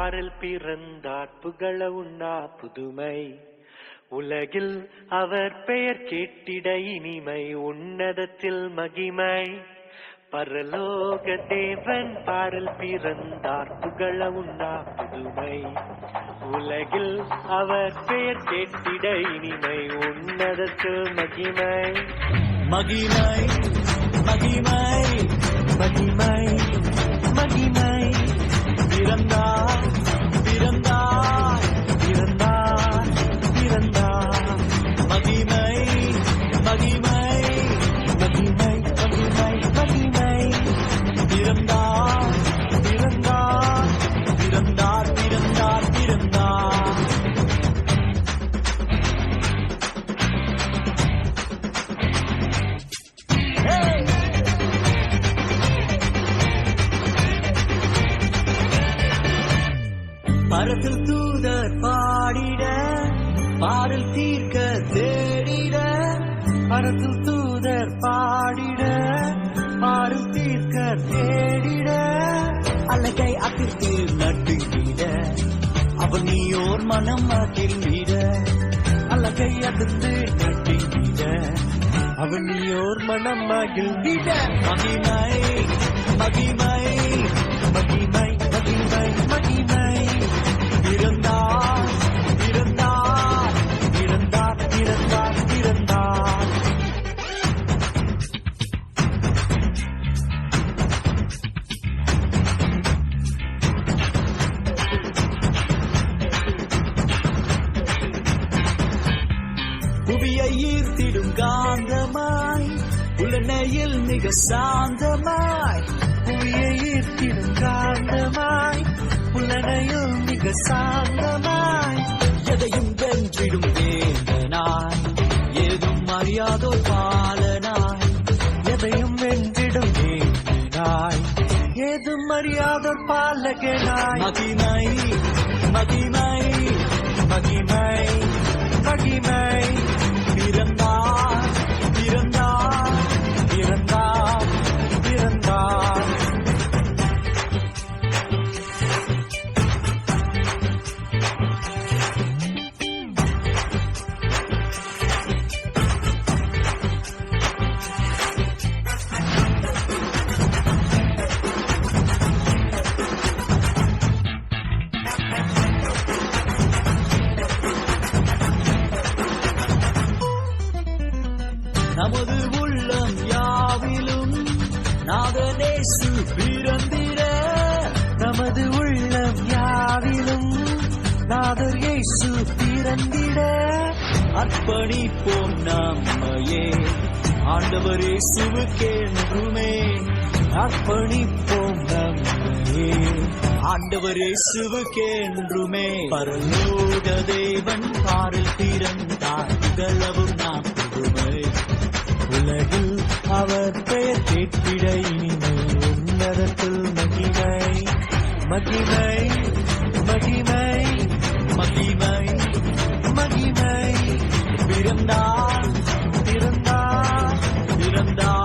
பாரில் பிறந்தார் புகழ உண்ணா புதுமை உலகில் அவர் பெயர் கேட்டிட இனிமை உன்னதத்தில் மகிமை பரலோக தேவன் பாரில் பிறந்தார் புகழ உண்ணா புதுமை உலகில் அவர் பெயர் கேட்டிட இனிமை உன்னதத்தில் மகிமை மகிமை மகிமை மகிமை மகிமை பிறந்தார் பிறந்தார் பிறந்தார் பிறந்தார் மகிமை மகிமை மகிமை மகிமை மகிமை பிறந்தார் பிறந்தார் பிறந்தார் பிறந்தார் பிறந்தார் பரத்தில் தூதர் பாடிட பாடல் தீர்க்க தேடிட பரத்தில் தூதர் பாடிட பாடல் தீர்க்க தேடிட அழகை அதிர்த்து நட்டுங்கிட அவன் நீயோர் மனம் மகிழ்ந்திட அழகை அதிர்ந்து நட்டுங்கிட அவன் நீயோர் மனம் மகிழ்ந்திட மகிமை மகிமை மகிமை மகிமை மகிமை பிறந்தார் பிறந்தார் பிறந்தார் பிறந்தார் பிறந்தார் புவியை ஈர்த்திடும் காந்தமாய் உலனையில் மிக சாந்தமாய் புவியை ஈர்த்திடும் காந்தமாய் புலனையில் மிக சாந்தமாய் எதையும் வென்றிடும் வேந்தனாய் ஏதும் அறியாதோ பாலனாய் எதையும் வென்றிடும் வேந்தனாய் ஏதும் அறியாதோர் பாலகனாய் மகிமை மகிமை மகிமை மகிமை பிறந்தார் பிறந்தார் பிறந்தார் பிறந்தார் நமது உள்ளம் யாவிலும் நாதனேசு பிறந்திட நமது உள்ளம் யாவிலும் நாதர் இயேசு பிறந்திட அர்ப்பணிப்போம் நம்மையே ஆண்டவர் இயேசுவுக்கென்றுமே அர்ப்பணிப்போம் நம்மையே ஆண்டவர் இயேசுவுக்கென்றுமே பரலோக தேவன் பாரில் பிறந்தார் புகழவும் நாம் புதுமை உலகில் அவர் பெயர் கேட்டிட இனிமை உன்னதத்தில் மகிமை மகிமை மகிமை மகிமை மகிமை பிறந்தார் பிறந்தார் பிறந்தார்